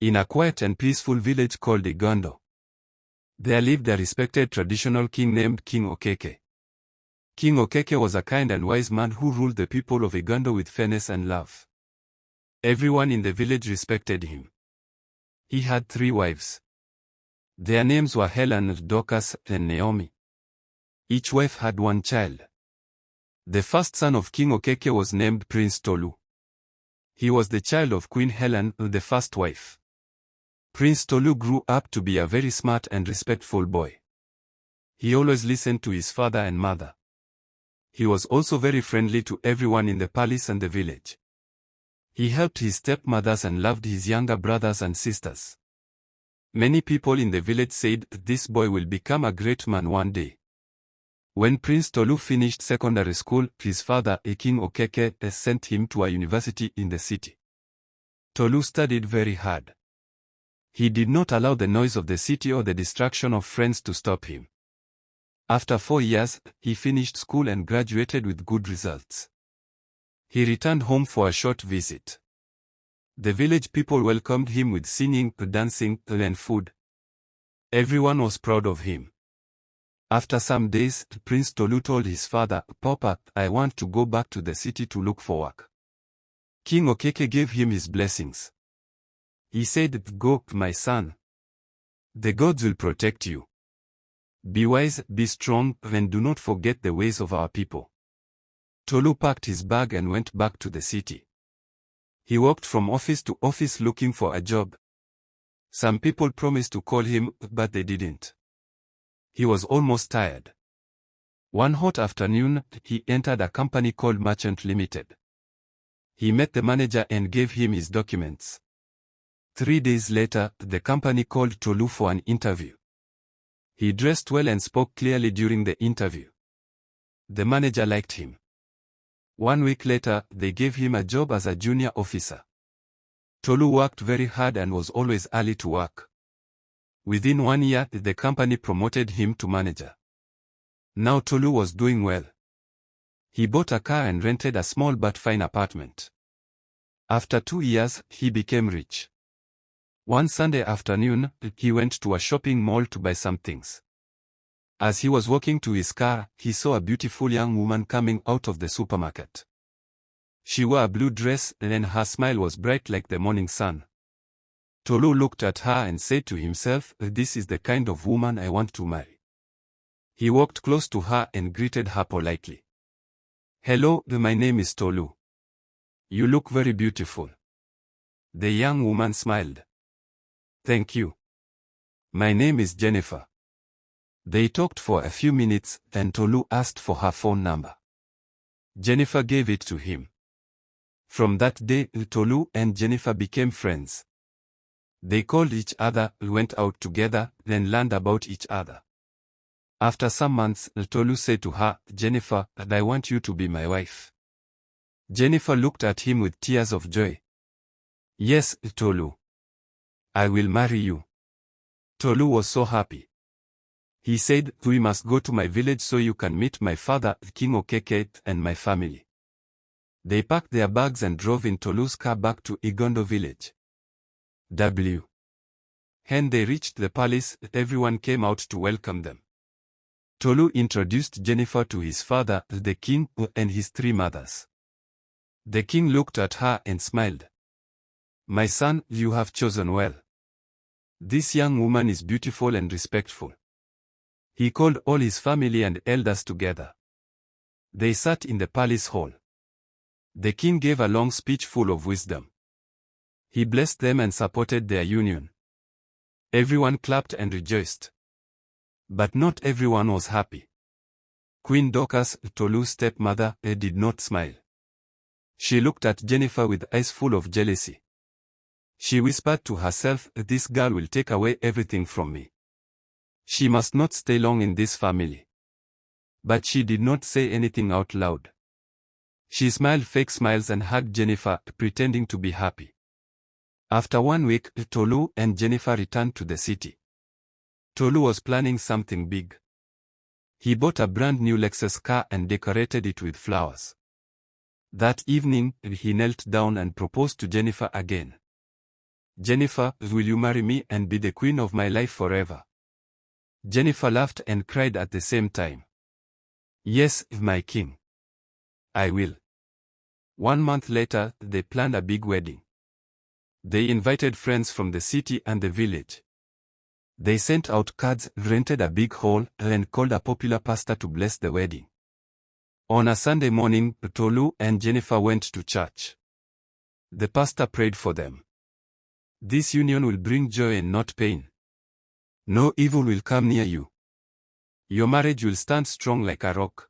In a quiet and peaceful village called Igondo, there lived a respected traditional king named King Okeke. King Okeke was a kind and wise man who ruled the people of Igondo with fairness and love. Everyone in the village respected him. He had 3 wives. Their names were Helen, Dorcas, and Naomi. Each wife had 1 child. The first son of King Okeke was named Prince Tolu. He was the child of Queen Helen, the first wife. Prince Tolu grew up to be a very smart and respectful boy. He always listened to his father and mother. He was also very friendly to everyone in the palace and the village. He helped his stepmothers and loved his younger brothers and sisters. Many people in the village said this boy will become a great man one day. When Prince Tolu finished secondary school, his father, King Okeke, sent him to a university in the city. Tolu studied very hard. He did not allow the noise of the city or the distraction of friends to stop him. After 4 years, he finished school and graduated with good results. He returned home for a short visit. The village people welcomed him with singing, dancing, and food. Everyone was proud of him. After some days, Prince Tolu told his father, "Papa, I want to go back to the city to look for work." King Okeke gave him his blessings. He said, "Go, my son. The gods will protect you. Be wise, be strong, and do not forget the ways of our people." Tolu packed his bag and went back to the city. He walked from office to office looking for a job. Some people promised to call him, but they didn't. He was almost tired. One hot afternoon, he entered a company called Merchant Limited. He met the manager and gave him his documents. 3 days later, the company called Tolu for an interview. He dressed well and spoke clearly during the interview. The manager liked him. 1 week later, they gave him a job as a junior officer. Tolu worked very hard and was always early to work. Within 1 year, the company promoted him to manager. Now Tolu was doing well. He bought a car and rented a small but fine apartment. After 2 years, he became rich. One Sunday afternoon, he went to a shopping mall to buy some things. As he was walking to his car, he saw a beautiful young woman coming out of the supermarket. She wore a blue dress and her smile was bright like the morning sun. Tolu looked at her and said to himself, "This is the kind of woman I want to marry." He walked close to her and greeted her politely. "Hello, my name is Tolu. You look very beautiful." The young woman smiled. "Thank you. My name is Jennifer." They talked for a few minutes, then Tolu asked for her phone number. Jennifer gave it to him. From that day, Tolu and Jennifer became friends. They called each other, went out together, then learned about each other. After some months, Tolu said to her, "Jennifer, I want you to be my wife." Jennifer looked at him with tears of joy. "Yes, Tolu. I will marry you." Tolu was so happy. He said, "We must go to my village so you can meet my father, King Okeke, and my family." They packed their bags and drove in Tolu's car back to Igondo village. When they reached the palace, everyone came out to welcome them. Tolu introduced Jennifer to his father, the king, and his 3 mothers. The king looked at her and smiled. "My son, you have chosen well. This young woman is beautiful and respectful." He called all his family and elders together. They sat in the palace hall. The king gave a long speech full of wisdom. He blessed them and supported their union. Everyone clapped and rejoiced. But not everyone was happy. Queen Dorcas, Tolu's stepmother, did not smile. She looked at Jennifer with eyes full of jealousy. She whispered to herself, "This girl will take away everything from me. She must not stay long in this family." But she did not say anything out loud. She smiled fake smiles and hugged Jennifer, pretending to be happy. After 1 week, Tolu and Jennifer returned to the city. Tolu was planning something big. He bought a brand new Lexus car and decorated it with flowers. That evening, he knelt down and proposed to Jennifer again. Jennifer, will you marry me and be the queen of my life forever? Jennifer laughed and cried at the same time. Yes, my king. I will. 1 month later, they planned a big wedding. They invited friends from the city and the village. They sent out cards, rented a big hall, and called a popular pastor to bless the wedding. On a Sunday morning, Tolu and Jennifer went to church. The pastor prayed for them. This union will bring joy and not pain. No evil will come near you. Your marriage will stand strong like a rock.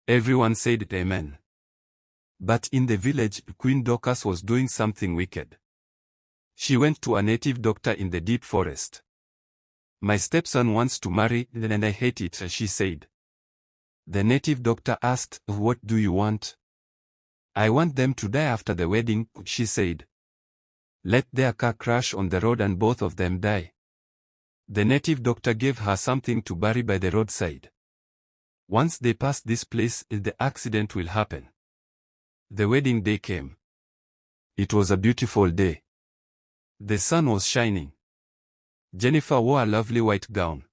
Everyone said amen. But in the village, Queen Dorcas was doing something wicked. She went to a native doctor in the deep forest. My stepson wants to marry, and I hate it, she said. The native doctor asked, what do you want? I want them to die after the wedding, she said. Let their car crash on the road and both of them die. The native doctor gave her something to bury by the roadside. Once they pass this place, the accident will happen. The wedding day came. It was a beautiful day. The sun was shining. Jennifer wore a lovely white gown.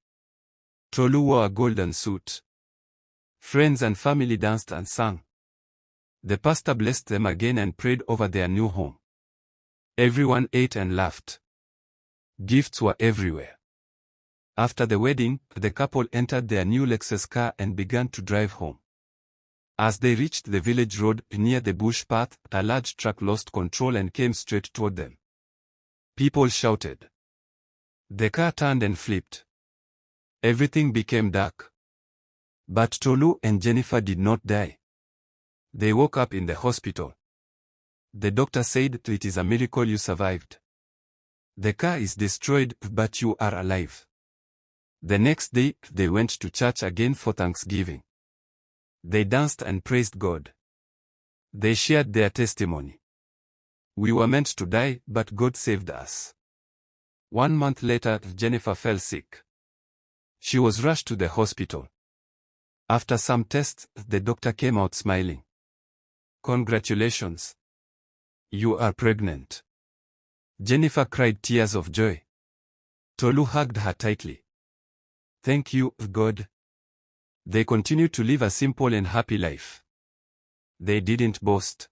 Tolu wore a golden suit. Friends and family danced and sang. The pastor blessed them again and prayed over their new home. Everyone ate and laughed. Gifts were everywhere. After the wedding, the couple entered their new Lexus car and began to drive home. As they reached the village road near the bush path, a large truck lost control and came straight toward them. People shouted. The car turned and flipped. Everything became dark. But Tolu and Jennifer did not die. They woke up in the hospital. The doctor said, it is a miracle you survived. The car is destroyed, but you are alive. The next day, they went to church again for Thanksgiving. They danced and praised God. They shared their testimony. We were meant to die, but God saved us. 1 month later, Jennifer fell sick. She was rushed to the hospital. After some tests, the doctor came out smiling. Congratulations. You are pregnant. Jennifer cried tears of joy. Tolu hugged her tightly. Thank you, God. They continued to live a simple and happy life. They didn't boast.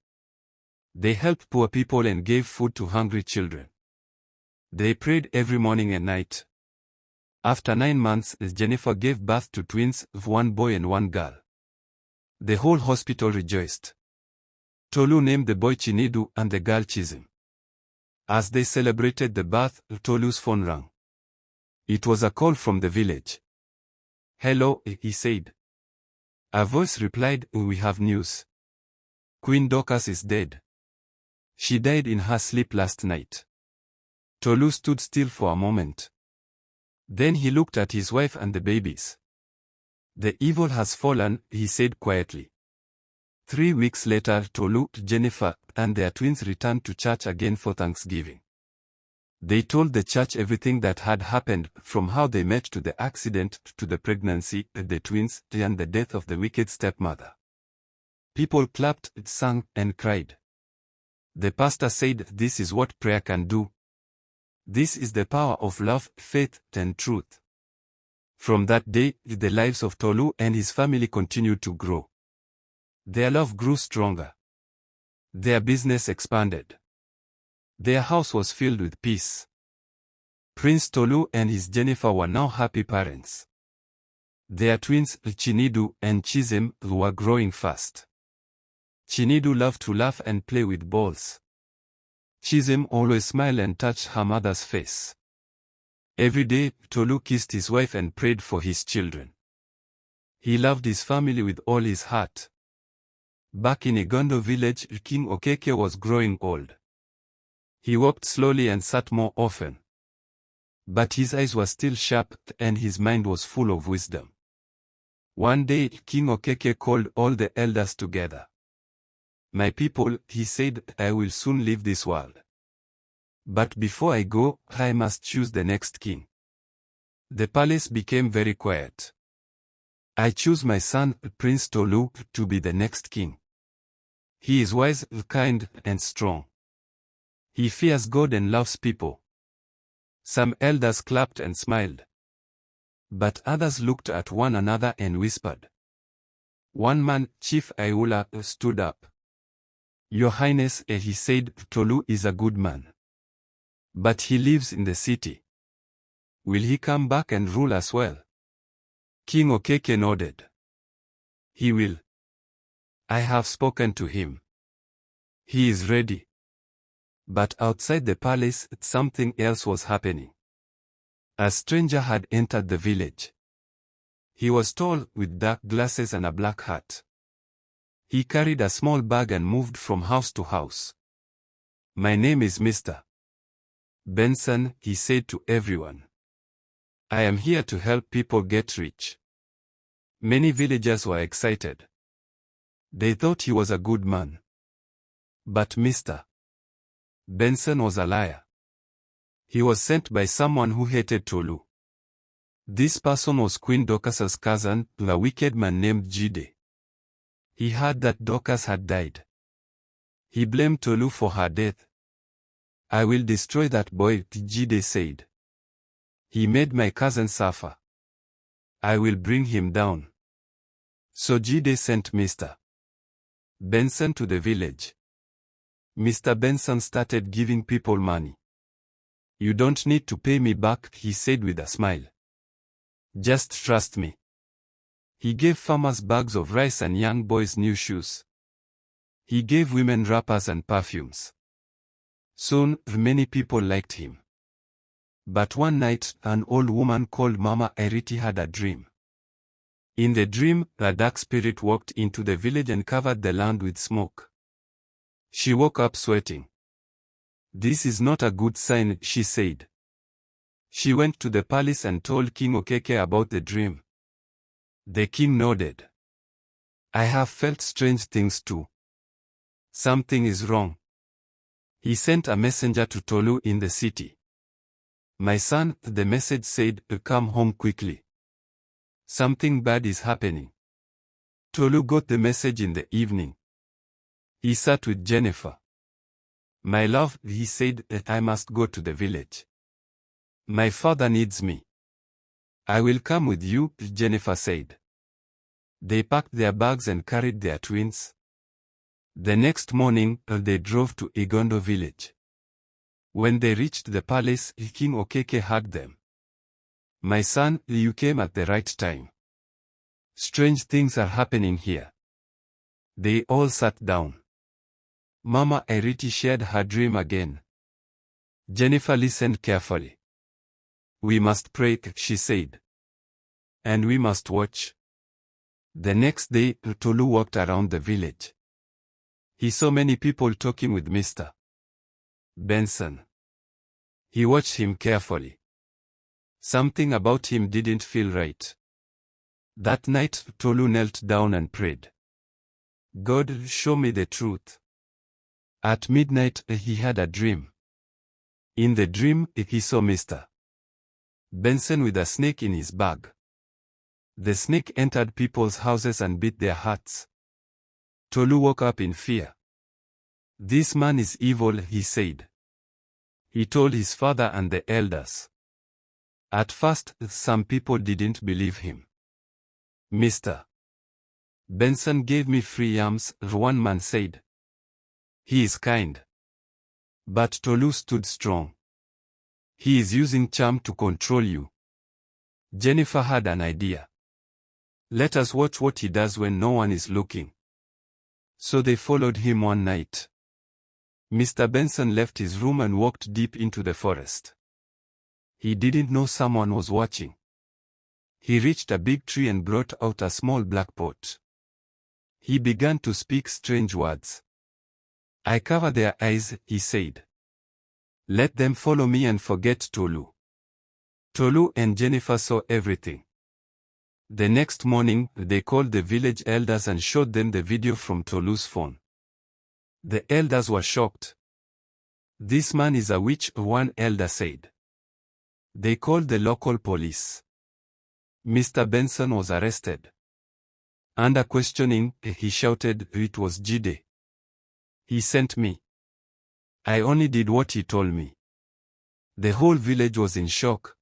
They helped poor people and gave food to hungry children. They prayed every morning and night. After 9 months, Jennifer gave birth to twins, 1 boy and 1 girl. The whole hospital rejoiced. Tolu named the boy Chinedu and the girl Chizim. As they celebrated the birth, Tolu's phone rang. It was a call from the village. Hello, he said. A voice replied, we have news. Queen Dorcas is dead. She died in her sleep last night. Tolu stood still for a moment. Then he looked at his wife and the babies. The evil has fallen, he said quietly. 3 weeks later, Tolu, Jennifer, and their twins returned to church again for Thanksgiving. They told the church everything that had happened, from how they met to the accident, to the pregnancy, the twins, and the death of the wicked stepmother. People clapped, sang, and cried. The pastor said, this is what prayer can do. This is the power of love, faith, and truth. From that day, the lives of Tolu and his family continued to grow. Their love grew stronger. Their business expanded. Their house was filled with peace. Prince Tolu and his Jennifer were now happy parents. Their twins, Chinedu and Chizim, were growing fast. Chinedu loved to laugh and play with balls. Chizim always smiled and touched her mother's face. Every day, Tolu kissed his wife and prayed for his children. He loved his family with all his heart. Back in Igondo village, King Okeke was growing old. He walked slowly and sat more often. But his eyes were still sharp, and his mind was full of wisdom. One day, King Okeke called all the elders together. My people, he said, I will soon leave this world. But before I go, I must choose the next king. The palace became very quiet. I choose my son, Prince Tolu, to be the next king. He is wise, kind, and strong. He fears God and loves people. Some elders clapped and smiled. But others looked at one another and whispered. One man, Chief Aula, stood up. Your Highness, he said, Tolu is a good man. But he lives in the city. Will he come back and rule as well? King Okeke nodded. He will. I have spoken to him. He is ready. But outside the palace, something else was happening. A stranger had entered the village. He was tall, with dark glasses and a black hat. He carried a small bag and moved from house to house. My name is Mr. Benson, he said to everyone. I am here to help people get rich. Many villagers were excited. They thought he was a good man. But Mr. Benson was a liar. He was sent by someone who hated Tolu. This person was Queen Dorcas's cousin, a wicked man named Jide. He heard that Dorcas had died. He blamed Tolu for her death. I will destroy that boy, Jide said. He made my cousin suffer. I will bring him down. So Jide sent Mr. Benson to the village. Mr. Benson started giving people money. You don't need to pay me back, he said with a smile. Just trust me. He gave farmers bags of rice and young boys new shoes. He gave women wrappers and perfumes. Soon, many people liked him. But one night, an old woman called Mama Iriti had a dream. In the dream, a dark spirit walked into the village and covered the land with smoke. She woke up sweating. This is not a good sign, she said. She went to the palace and told King Okeke about the dream. The king nodded. I have felt strange things too. Something is wrong. He sent a messenger to Tolu in the city. My son, the message said, come home quickly. Something bad is happening. Tolu got the message in the evening. He sat with Jennifer. My love, he said, I must go to the village. My father needs me. I will come with you, Jennifer said. They packed their bags and carried their twins. The next morning, they drove to Igondo village. When they reached the palace, King Okeke hugged them. My son, you came at the right time. Strange things are happening here. They all sat down. Mama Iriti shared her dream again. Jennifer listened carefully. We must pray, she said. And we must watch. The next day, Tolu walked around the village. He saw many people talking with Mr. Benson. He watched him carefully. Something about him didn't feel right. That night, Tolu knelt down and prayed. God, show me the truth. At midnight, he had a dream. In the dream, he saw Mr. Benson with a snake in his bag. The snake entered people's houses and bit their hearts. Tolu woke up in fear. This man is evil, he said. He told his father and the elders. At first, some people didn't believe him. Mr. Benson gave me free yams, one man said. He is kind. But Tolu stood strong. He is using charm to control you. Jennifer had an idea. Let us watch what he does when no one is looking. So they followed him one night. Mr. Benson left his room and walked deep into the forest. He didn't know someone was watching. He reached a big tree and brought out a small black pot. He began to speak strange words. I cover their eyes, he said. Let them follow me and forget Tolu. Tolu and Jennifer saw everything. The next morning, they called the village elders and showed them the video from Tolu's phone. The elders were shocked. This man is a witch, one elder said. They called the local police. Mr. Benson was arrested. Under questioning, he shouted, it was Jide. He sent me. I only did what he told me. The whole village was in shock.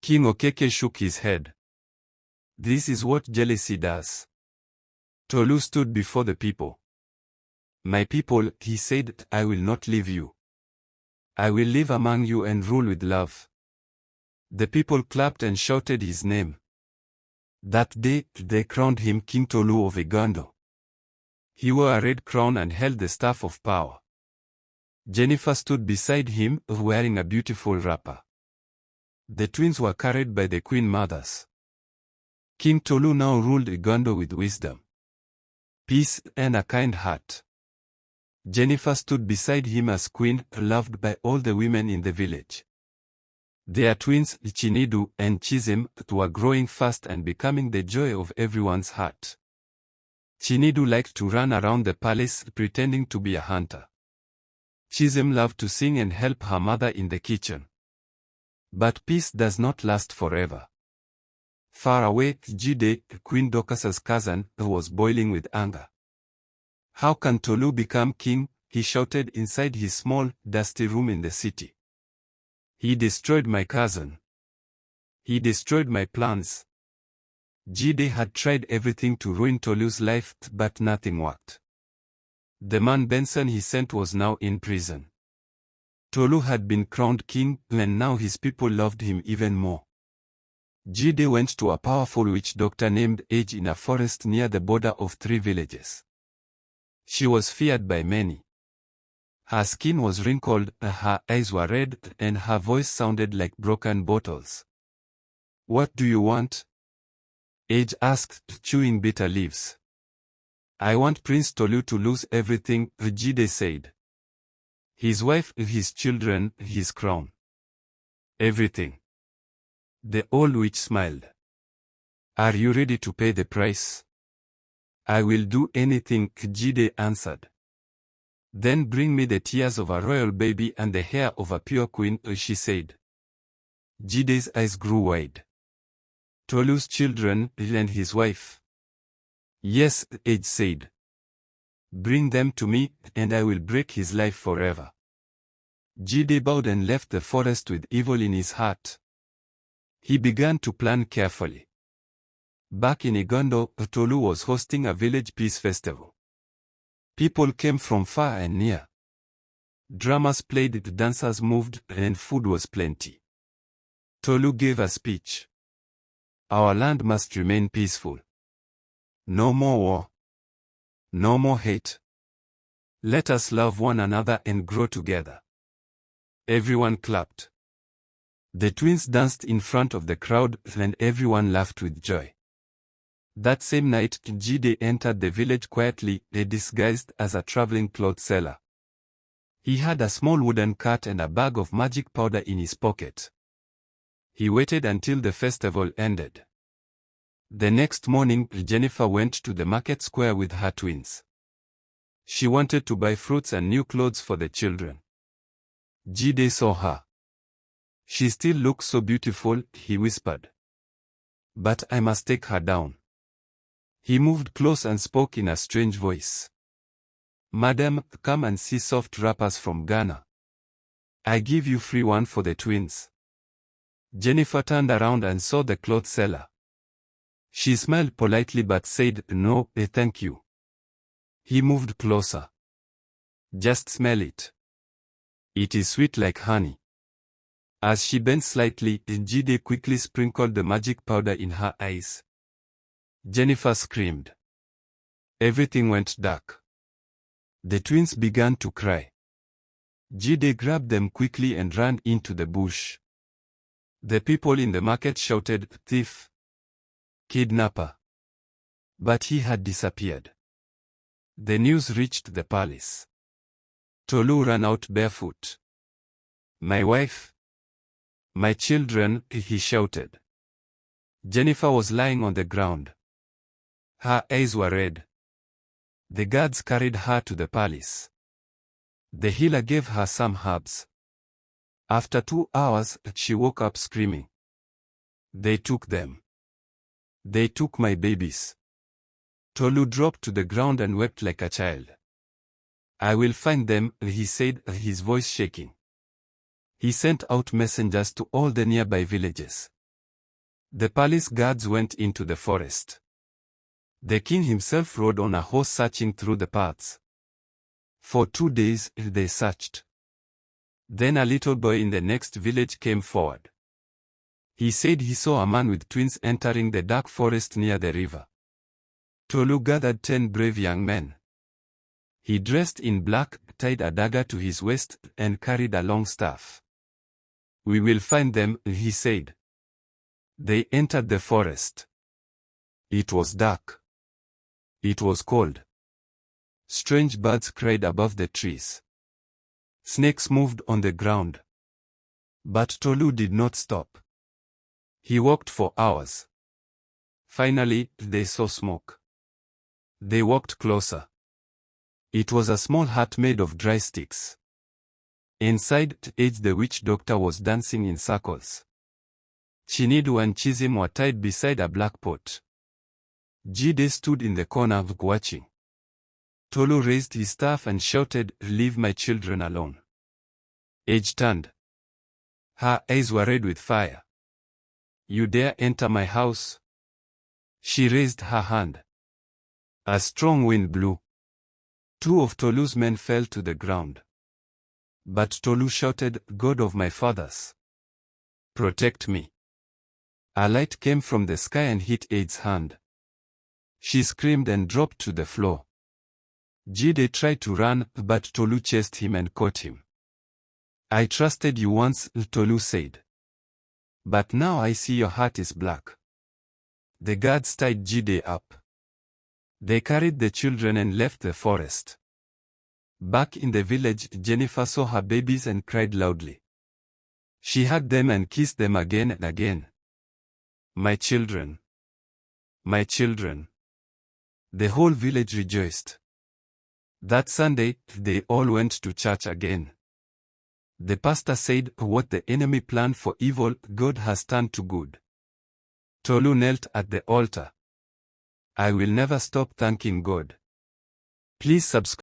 King Okeke shook his head. This is what jealousy does. Tolu stood before the people. My people, he said, I will not leave you. I will live among you and rule with love. The people clapped and shouted his name. That day, they crowned him King Tolu of Igando. He wore a red crown and held the staff of power. Jennifer stood beside him, wearing a beautiful wrapper. The twins were carried by the queen mothers. King Tolu now ruled Igando with wisdom, peace, and a kind heart. Jennifer stood beside him as queen, loved by all the women in the village. Their twins, Chinidu and Chizem, were growing fast and becoming the joy of everyone's heart. Chinidu liked to run around the palace pretending to be a hunter. Chizem loved to sing and help her mother in the kitchen. But peace does not last forever. Far away, Jide, Queen Dorcas's cousin, was boiling with anger. How can Tolu become king? He shouted inside his small, dusty room in the city. He destroyed my cousin. He destroyed my plans. Jide had tried everything to ruin Tolu's life, but nothing worked. The man Benson he sent was now in prison. Tolu had been crowned king, and now his people loved him even more. Jide went to a powerful witch doctor named Age in a forest near the border of 3 villages. She was feared by many. Her skin was wrinkled, her eyes were red, and her voice sounded like broken bottles. What do you want? Age asked, chewing bitter leaves. I want Prince Tolu to lose everything, Jide said. His wife, his children, his crown. Everything. The old witch smiled. Are you ready to pay the price? I will do anything, Jide answered. Then bring me the tears of a royal baby and the hair of a pure queen, she said. Jide's eyes grew wide. Tolu's children and his wife. Yes, Age said. Bring them to me, and I will break his life forever. Jide bowed and left the forest with evil in his heart. He began to plan carefully. Back in Igando, Tolu was hosting a village peace festival. People came from far and near. Drummers played, dancers moved, and food was plenty. Tolu gave a speech. Our land must remain peaceful. No more war. No more hate. Let us love one another and grow together. Everyone clapped. The twins danced in front of the crowd, and everyone laughed with joy. That same night, Jide entered the village quietly, disguised as a traveling cloth seller. He had a small wooden cart and a bag of magic powder in his pocket. He waited until the festival ended. The next morning, Jennifer went to the market square with her twins. She wanted to buy fruits and new clothes for the children. Jide saw her. She still looks so beautiful, he whispered. But I must take her down. He moved close and spoke in a strange voice. Madam, come and see soft wrappers from Ghana. I give you free one for the twins. Jennifer turned around and saw the cloth seller. She smiled politely but said, No, thank you. He moved closer. Just smell it. It is sweet like honey. As she bent slightly, Jide quickly sprinkled the magic powder in her eyes. Jennifer screamed. Everything went dark. The twins began to cry. Jide grabbed them quickly and ran into the bush. The people in the market shouted, Thief! Kidnapper! But he had disappeared. The news reached the palace. Tolu ran out barefoot. My wife! My children, he shouted. Jennifer was lying on the ground. Her eyes were red. The guards carried her to the palace. The healer gave her some herbs. After 2 hours, she woke up screaming. They took them. They took my babies. Tolu dropped to the ground and wept like a child. I will find them, he said, his voice shaking. He sent out messengers to all the nearby villages. The palace guards went into the forest. The king himself rode on a horse searching through the paths. For 2 days, they searched. Then a little boy in the next village came forward. He said he saw a man with twins entering the dark forest near the river. Tolu gathered 10 brave young men. He dressed in black, tied a dagger to his waist, and carried a long staff. We will find them, he said. They entered the forest. It was dark. It was cold. Strange birds cried above the trees. Snakes moved on the ground. But Tolu did not stop. He walked for hours. Finally, they saw smoke. They walked closer. It was a small hut made of dry sticks. Inside, the witch doctor was dancing in circles. Chinedu and Chizim were tied beside a black pot. Jide stood in the corner watching. Tolu raised his staff and shouted, "Leave my children alone." Age turned. Her eyes were red with fire. "You dare enter my house?" She raised her hand. A strong wind blew. 2 of Tolu's men fell to the ground. But Tolu shouted, "God of my fathers, protect me." A light came from the sky and hit Aid's hand. She screamed and dropped to the floor. Jide tried to run, but Tolu chased him and caught him. "I trusted you once," Tolu said. "But now I see your heart is black." The guards tied Jide up. They carried the children and left the forest. Back in the village, Jennifer saw her babies and cried loudly. She hugged them and kissed them again and again. "My children. My children." The whole village rejoiced. That Sunday, they all went to church again. The pastor said, "What the enemy planned for evil, God has turned to good." Tolu knelt at the altar. I will never stop thanking God. Please subscribe.